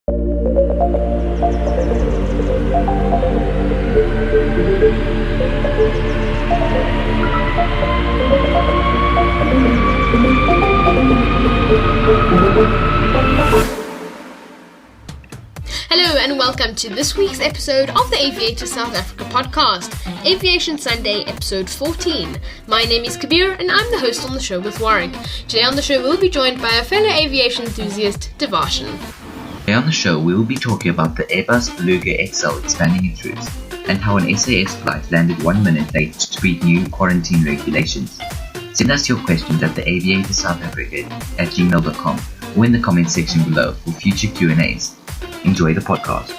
Hello and welcome to this week's episode of the Aviators South Africa podcast, Aviation Sunday, episode 14. My name is Kabir and I'm the host on the show with Warwick. Today on the show we'll be joined by a fellow aviation enthusiast, Devarshan. Today on the show we will be talking about the Airbus Beluga XL expanding its routes and how an SAS flight landed 1 minute late to beat new quarantine regulations. Send us your questions at theaviatorsouthafrica@gmail.com or in the comment section below for future Q&As. Enjoy the podcast.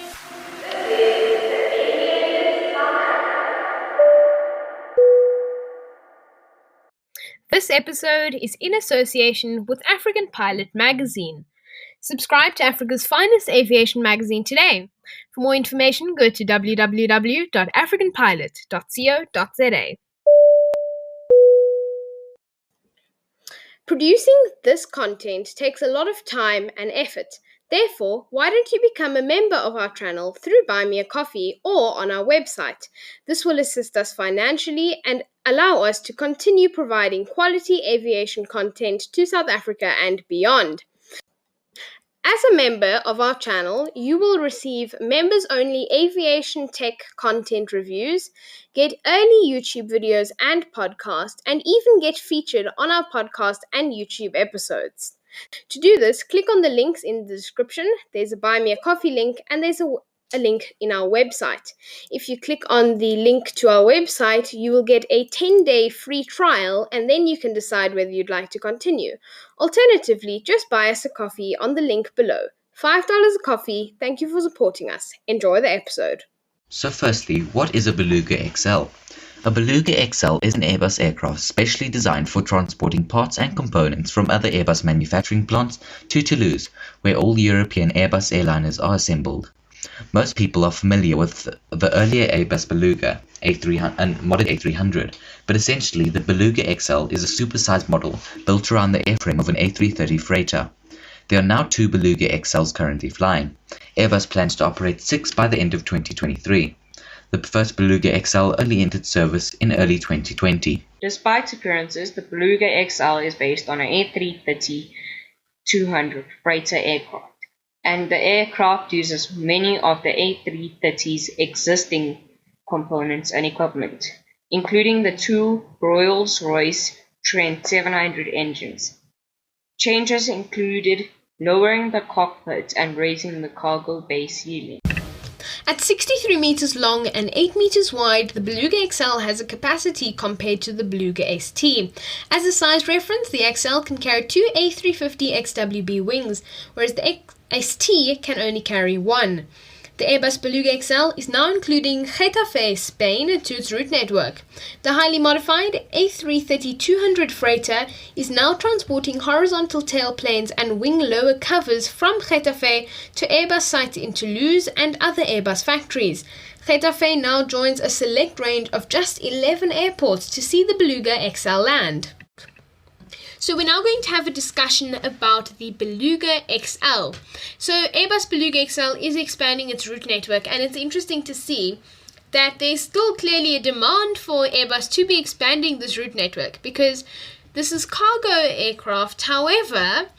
This episode is in association with African Pilot magazine. Subscribe to Africa's finest aviation magazine today. For more information, go to www.africanpilot.co.za. Producing this content takes a lot of time and effort. Therefore, why don't you become a member of our channel through Buy Me a Coffee or on our website? This will assist us financially and allow us to continue providing quality aviation content to South Africa and beyond. As a member of our channel, you will receive members-only aviation tech content reviews, get early YouTube videos and podcasts, and even get featured on our podcast and YouTube episodes. To do this, click on the links in the description. There's a Buy Me a Coffee link and there's a link in our website. If you click on the link to our website, you will get a 10-day free trial and then you can decide whether you'd like to continue. Alternatively, just buy us a coffee on the link below. $5 a coffee. Thank you for supporting us. Enjoy the episode. So firstly, what is a Beluga XL? A Beluga XL is an Airbus aircraft specially designed for transporting parts and components from other Airbus manufacturing plants to Toulouse, where all European Airbus airliners are assembled. Most people are familiar with the earlier Airbus Beluga A300 and modern A300, but essentially the Beluga XL is a supersized model built around the airframe of an A330 freighter. There are now 2 Beluga XLs currently flying. Airbus plans to operate 6 by the end of 2023. The first Beluga XL only entered service in early 2020. Despite appearances, the Beluga XL is based on an A330-200 freighter aircraft, and the aircraft uses many of the A330's existing components and equipment, including the 2 Rolls-Royce Trent 700 engines. Changes included lowering the cockpit and raising the cargo bay ceiling. At 63 meters long and 8 meters wide, the Beluga XL has a capacity compared to the Beluga ST. As a size reference, the XL can carry 2 A350 XWB wings, whereas the ST can only carry 1. The Airbus Beluga XL is now including Getafe, Spain, to its route network. The highly modified A330-200 freighter is now transporting horizontal tailplanes and wing lower covers from Getafe to Airbus sites in Toulouse and other Airbus factories. Getafe now joins a select range of just 11 airports to see the Beluga XL land. So we're now going to have a discussion about the Beluga XL. So Airbus Beluga XL is expanding its route network, and it's interesting to see that there's still clearly a demand for Airbus to be expanding this route network because this is cargo aircraft. However,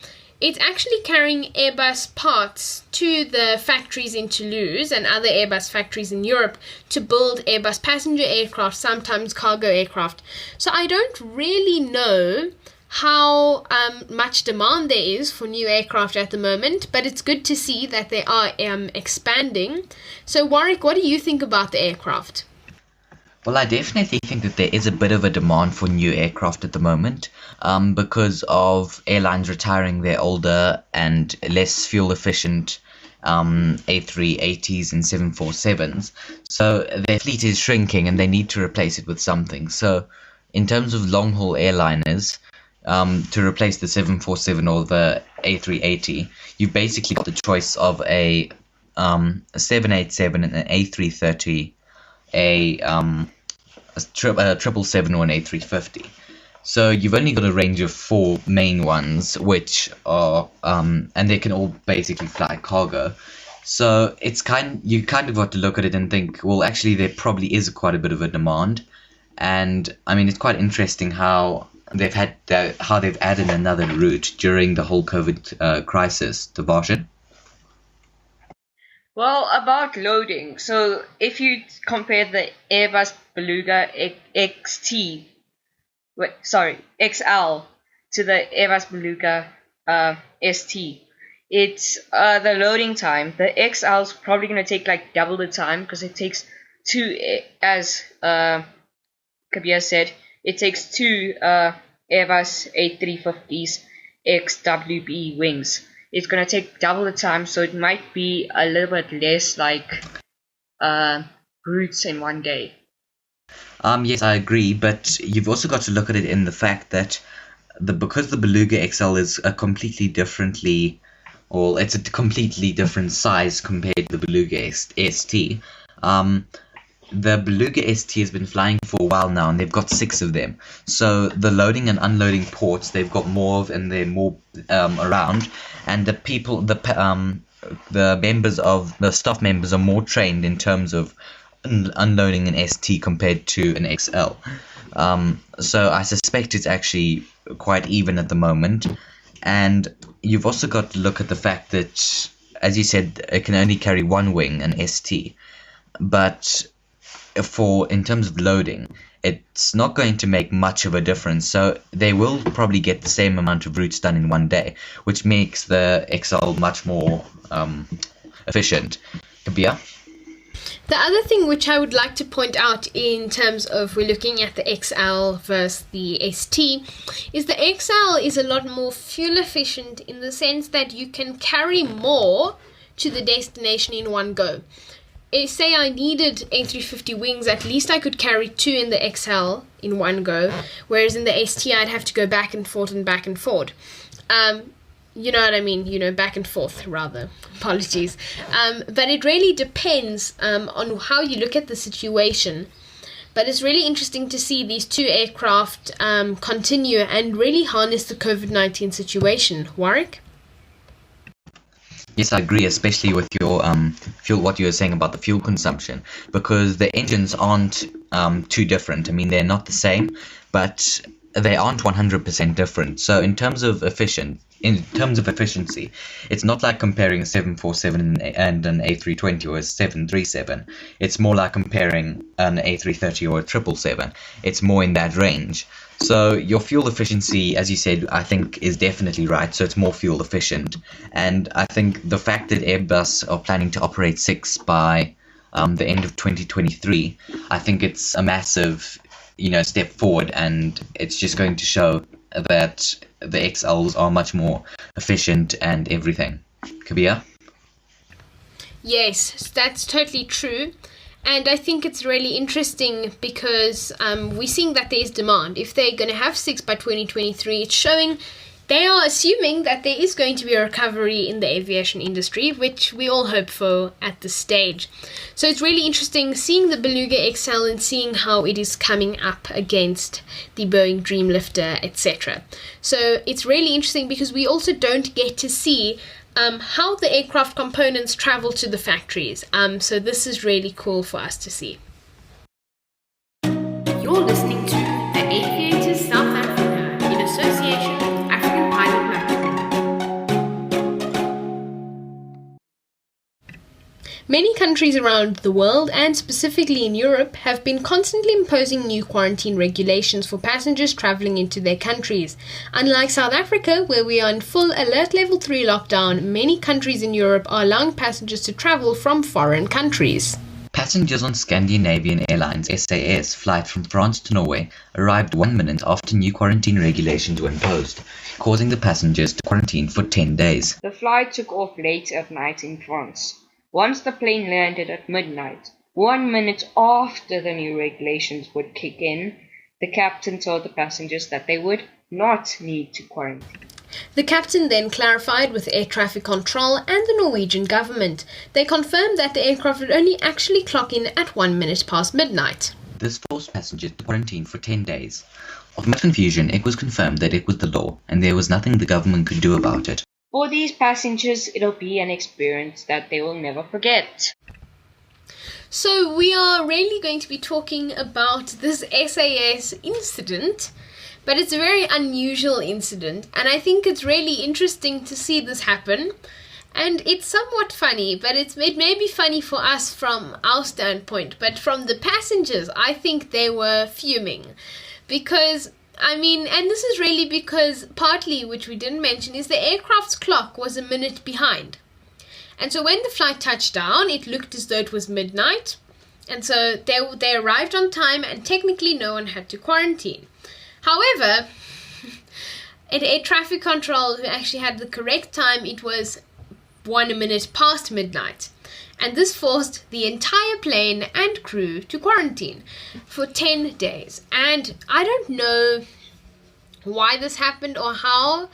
it's actually carrying Airbus parts to the factories in Toulouse and other Airbus factories in Europe to build Airbus passenger aircraft, sometimes cargo aircraft. So I don't really know how much demand there is for new aircraft at the moment, but it's good to see that they are expanding. So Warwick, what do you think about the aircraft? Well, I definitely think that there is a bit of a demand for new aircraft at the moment because of airlines retiring their older and less fuel efficient A380s and 747s. So their fleet is shrinking and they need to replace it with something. So in terms of long haul airliners, to replace the 747 or the A380, you've basically got the choice of a 787 and an A330, a 777 or an A350. So you've only got a range of 4 main ones, which are and they can all basically fly cargo. So you kind of got to look at it and think, well, actually there probably is quite a bit of a demand, and I mean it's quite interesting how they've added another route during the whole COVID crisis to Varshan. Well, about loading. So if you compare the Airbus Beluga XL to the Airbus Beluga ST, it's the loading time. The XL is probably going to take like double the time because it takes two, as Kabir said, it takes two Airbus A350s XWB wings. It's going to take double the time, so it might be a little bit less like routes in one day. Yes, I agree, but you've also got to look at it in the fact that because the Beluga XL is a completely different size compared to the Beluga ST. The Beluga ST has been flying for a while now, and they've got 6 of them. So the loading and unloading ports, they've got more of, and they're more around. And the staff members are more trained in terms of unloading an ST compared to an XL. So I suspect it's actually quite even at the moment. And you've also got to look at the fact that, as you said, it can only carry one wing, an ST. But in terms of loading, it's not going to make much of a difference. So they will probably get the same amount of routes done in one day, which makes the XL much more efficient. Kabir? The other thing which I would like to point out in terms of we're looking at the XL versus the ST is the XL is a lot more fuel efficient in the sense that you can carry more to the destination in one go. Say I needed A350 wings, at least I could carry 2 in the XL in one go, whereas in the ST I'd have to go back and forth and back and forth. You know what I mean? Back and forth, rather. Apologies. But it really depends on how you look at the situation. But it's really interesting to see these 2 aircraft continue and really harness the COVID-19 situation. Warwick? Yes, I agree, especially with your what you were saying about the fuel consumption, because the engines aren't too different. I mean, they're not the same, but they aren't 100% different. So in terms of efficiency, it's not like comparing a 747 and an A320 or a 737. It's more like comparing an A330 or a 777. It's more in that range. So your fuel efficiency, as you said, I think is definitely right. So it's more fuel efficient. And I think the fact that Airbus are planning to operate 6 by the end of 2023, I think it's a massive step forward, and it's just going to show that the XLs are much more efficient and everything. Kabir? Yes, that's totally true. And I think it's really interesting because we're seeing that there is demand. If they're going to have 6 by 2023, it's showing they are assuming that there is going to be a recovery in the aviation industry, which we all hope for at this stage. So it's really interesting seeing the Beluga XL and seeing how it is coming up against the Boeing Dreamlifter, etc. So it's really interesting because we also don't get to see how the aircraft components travel to the factories. So this is really cool for us to see. You're listening to the Aviators South Africa in association with African Pilot Magazine. Many countries around the world, and specifically in Europe, have been constantly imposing new quarantine regulations for passengers travelling into their countries. Unlike South Africa, where we are in full alert level 3 lockdown, many countries in Europe are allowing passengers to travel from foreign countries. Passengers on Scandinavian Airlines SAS flight from France to Norway arrived 1 minute after new quarantine regulations were imposed, causing the passengers to quarantine for 10 days. The flight took off late at night in France. Once the plane landed at midnight, 1 minute after the new regulations would kick in, the captain told the passengers that they would not need to quarantine. The captain then clarified with air traffic control and the Norwegian government. They confirmed that the aircraft would only actually clock in at 1 minute past midnight. This forced passengers to quarantine for 10 days. After much confusion, it was confirmed that it was the law, and there was nothing the government could do about it. For these passengers, it'll be an experience that they will never forget. So we are really going to be talking about this SAS incident, but it's a very unusual incident, and I think it's really interesting to see this happen. And it's somewhat funny, but it may be funny for us from our standpoint, but from the passengers, I think they were fuming. Because, and this is really because partly, which we didn't mention, is the aircraft's clock was a minute behind. And so when the flight touched down, it looked as though it was midnight. And so they arrived on time, and technically no one had to quarantine. However, at air traffic control, who actually had the correct time, it was 1 minute past midnight, and this forced the entire plane and crew to quarantine for 10 days. And I don't know why this happened or how,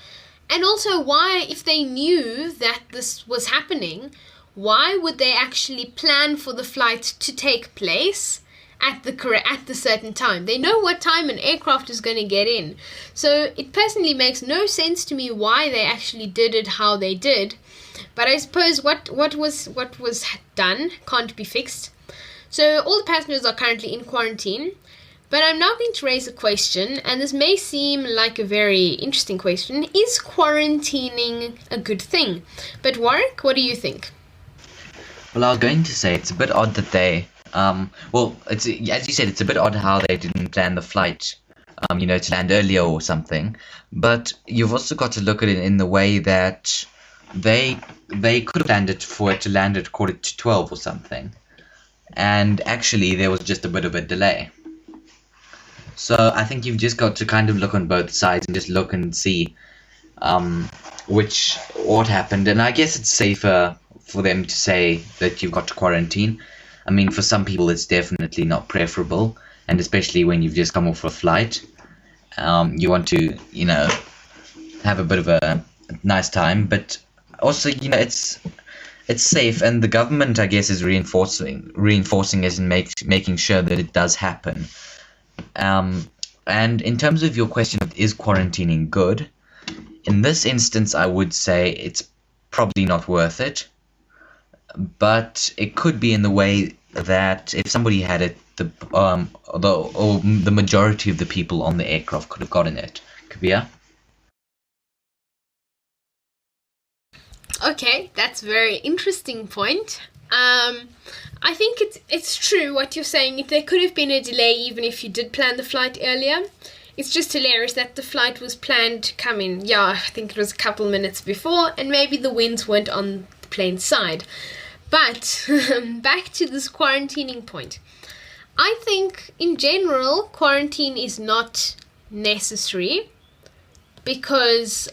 and also why, if they knew that this was happening, why would they actually plan for the flight to take place at the certain time? They know what time an aircraft is going to get in, so it personally makes no sense to me why they actually did it how they did. But I suppose what was done can't be fixed. So all the passengers are currently in quarantine. But I'm now going to raise a question, and this may seem like a very interesting question. Is quarantining a good thing? But Warwick, what do you think? Well, I was going to say it's a bit odd that they, it's, as you said, it's a bit odd how they didn't plan the flight, to land earlier or something. But you've also got to look at it in the way that they could have landed for it to land at 11:45 or something, and actually there was just a bit of a delay. So I think you've just got to kind of look on both sides and just look and see what happened. And I guess it's safer for them to say that you've got to quarantine. I mean, for some people it's definitely not preferable, and especially when you've just come off a flight, you want to have a bit of a nice time, but also, it's safe, and the government, I guess, is reinforcing it and making sure that it does happen. And in terms of your question of is quarantining good, in this instance, I would say it's probably not worth it. But it could be in the way that if somebody had it, the majority of the people on the aircraft could have gotten it. Kabir? Okay, that's a very interesting point. I think it's true what you're saying. If there could have been a delay even if you did plan the flight earlier. It's just hilarious that the flight was planned to come in, I think it was a couple minutes before, and maybe the winds weren't on the plane's side. But back to this quarantining point. I think in general quarantine is not necessary because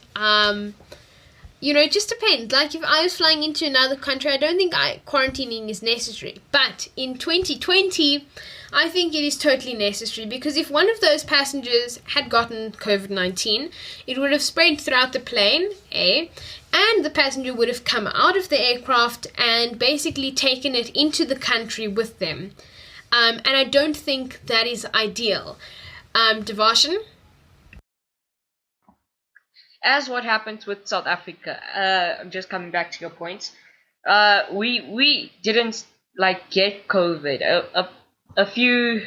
it just depends. Like if I was flying into another country, I don't think quarantining is necessary. But in 2020, I think it is totally necessary, because if one of those passengers had gotten COVID-19, it would have spread throughout the plane, and the passenger would have come out of the aircraft and basically taken it into the country with them. And I don't think that is ideal. Devarshan? As what happens with South Africa, just coming back to your points, we didn't get COVID. A few,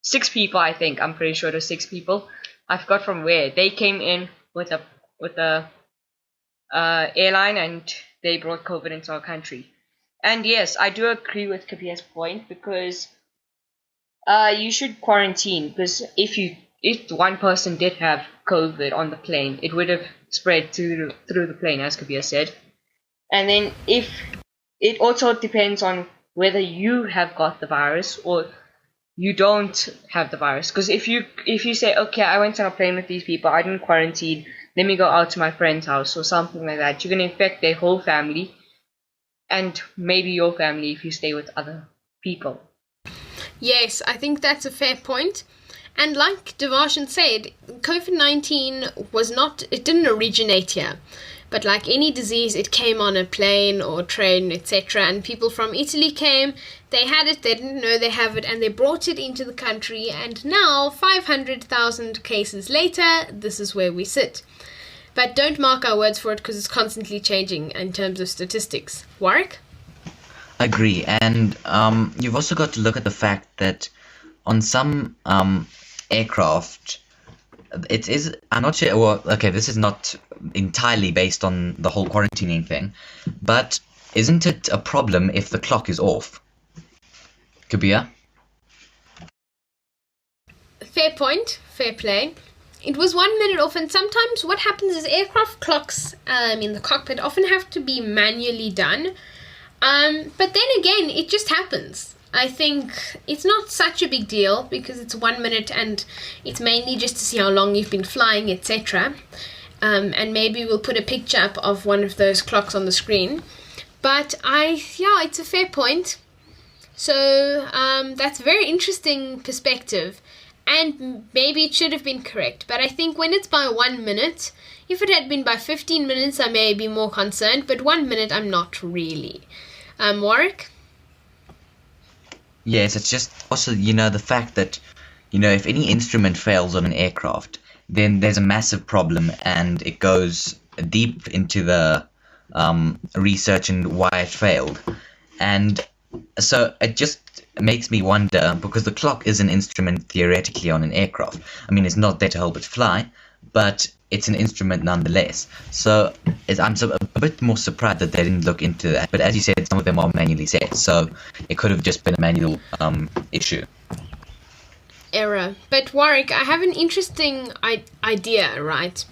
6 people, I think. I'm pretty sure it was 6 people. I forgot from where. They came in with a airline, and they brought COVID into our country. And yes, I do agree with Kabir's point, because you should quarantine, because if one person did have COVID on the plane, it would have spread through the plane, as Kabir said. And then if it also depends on whether you have got the virus or you don't have the virus. Because if you say, okay, I went on a plane with these people, I didn't quarantine, let me go out to my friend's house or something like that, you're going to infect their whole family, and maybe your family if you stay with other people. Yes, I think that's a fair point. And like Devarshan said, COVID-19 it didn't originate here. But like any disease, it came on a plane or train, etc. And people from Italy came, they had it, they didn't know they have it, and they brought it into the country. And now, 500,000 cases later, this is where we sit. But don't mark our words for it, because it's constantly changing in terms of statistics. Warwick? Agree, and you've also got to look at the fact that on some aircraft, it is, I'm not sure, well, okay, this is not entirely based on the whole quarantining thing, but isn't it a problem if the clock is off? Kabir? Fair point, fair play. It was 1 minute off, and sometimes what happens is aircraft clocks in the cockpit often have to be manually done. But then again, it just happens. I think it's not such a big deal because it's 1 minute and it's mainly just to see how long you've been flying, etc. And maybe we'll put a picture up of one of those clocks on the screen. But it's a fair point. So that's a very interesting perspective. And maybe it should have been correct. But I think when it's by 1 minute, if it had been by 15 minutes, I may be more concerned. But 1 minute, I'm not really. Warwick? Yes, it's just also, the fact that, if any instrument fails on an aircraft, then there's a massive problem and it goes deep into the research and why it failed. And so it just makes me wonder, because the clock is an instrument theoretically on an aircraft. I mean, it's not there to help it fly, but it's an instrument nonetheless. So I'm a bit more surprised that they didn't look into that. But as you said, some of them are manually set, so it could have just been a manual issue. Error. But Warwick, I have an interesting idea, right?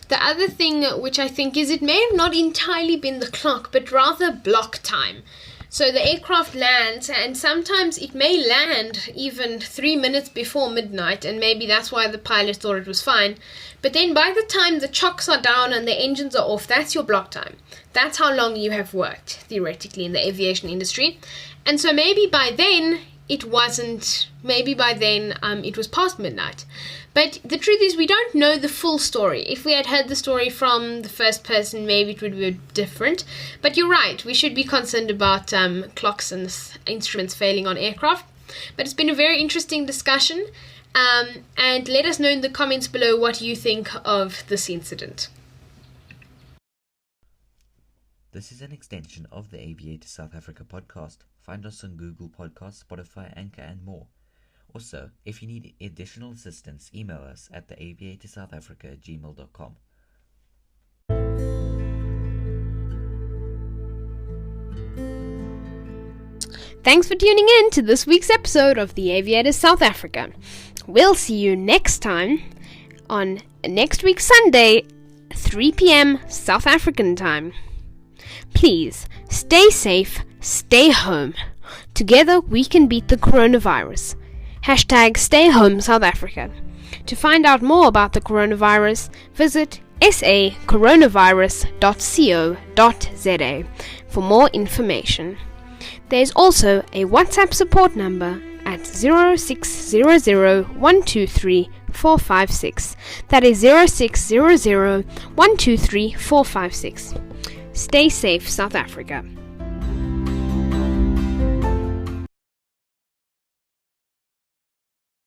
The other thing which I think is it may have not entirely been the clock, but rather block time. So the aircraft lands, and sometimes it may land even 3 minutes before midnight, and maybe that's why the pilot thought it was fine. But then by the time the chocks are down and the engines are off, that's your block time. That's how long you have worked, theoretically, in the aviation industry. And so maybe by then it wasn't, maybe by then it was past midnight. But the truth is, we don't know the full story. If we had heard the story from the first person, maybe it would be different. But you're right, we should be concerned about clocks and instruments failing on aircraft. But it's been a very interesting discussion. And let us know in the comments below what you think of this incident. This is an extension of the Aviators South Africa podcast. Find us on Google Podcasts, Spotify, Anchor, and more. Also, if you need additional assistance, email us at theaviatorsouthafrica@gmail.com. Thanks for tuning in to this week's episode of the Aviators South Africa. We'll see you next time on next week Sunday, 3 p.m. South African time. Please stay safe, stay home. Together we can beat the coronavirus. #Stay Home South Africa. To find out more about the coronavirus, visit sacoronavirus.co.za for more information. There's also a WhatsApp support number at 0600-123-456. That is 0600-123-456. Stay safe, South Africa.